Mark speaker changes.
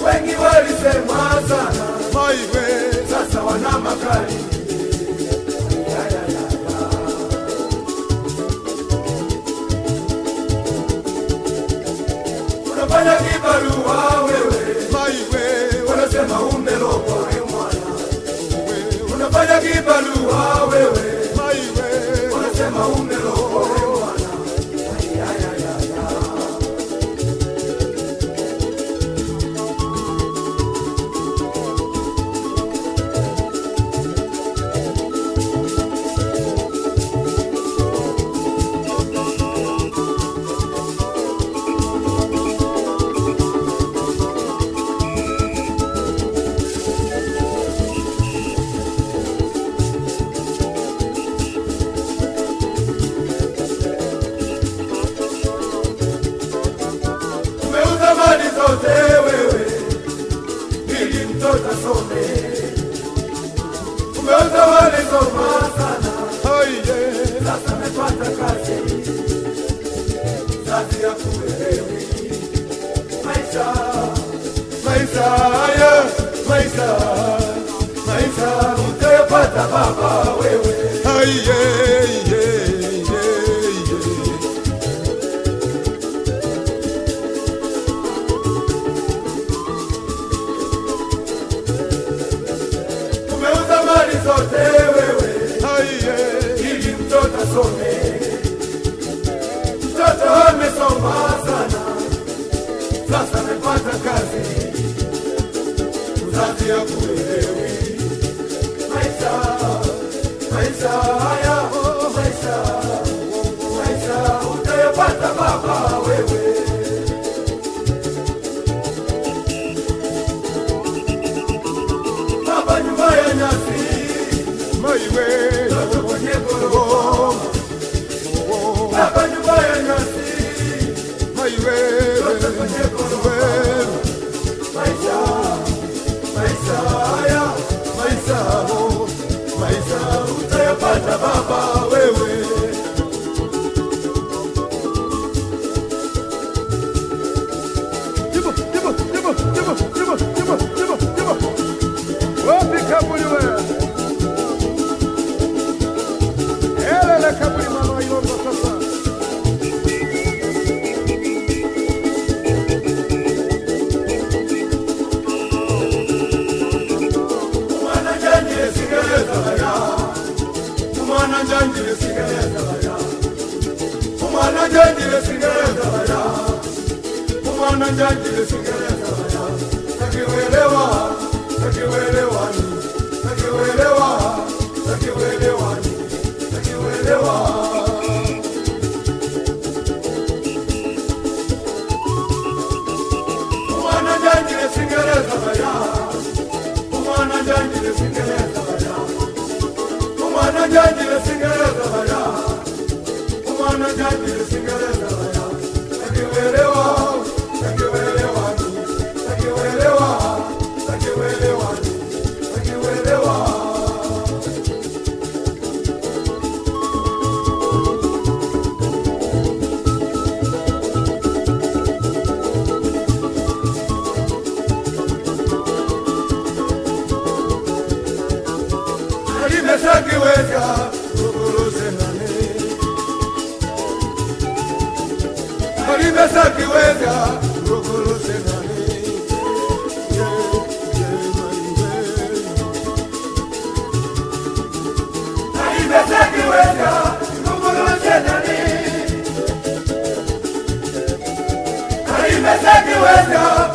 Speaker 1: Wengi walisema sana, sasa wana magari. Unafanya kibarua wewe, wanasema umelogwa wewe mwana. Unafanya kibarua wewe, wanasema umelogwa wewe mwana. Umeuza walisoma sana, sasa mepata kazi, kazi ya kuelewi maisha utayapata baba wewe. Zote wewe, ili mtoto asome. Mtoto amesoma sana, sasa amepata kazi, uzazi hakuelewi maisha haya, maisha utayapata baba wewe. Baba nyumba ya nyasi, toto kwenye gorofa, baba nyumba ya nyasi, toto kwenye gorofa. Maisha haya, maisha utayapata baba. Jangile Singereza ya takiwelewa takiwelewani takiwelewa takiwelewani takiwelewa Umwana Jangile Singereza ya Umwana Jangile Singereza ya Umwana Jangile Singereza ya Umwana Jangile Singereza ya takiwelewa Sakiweza kukuruze nani Marime sakiweza kukuruze nani Marime sakiweza kukuruze nani Marime sakiweza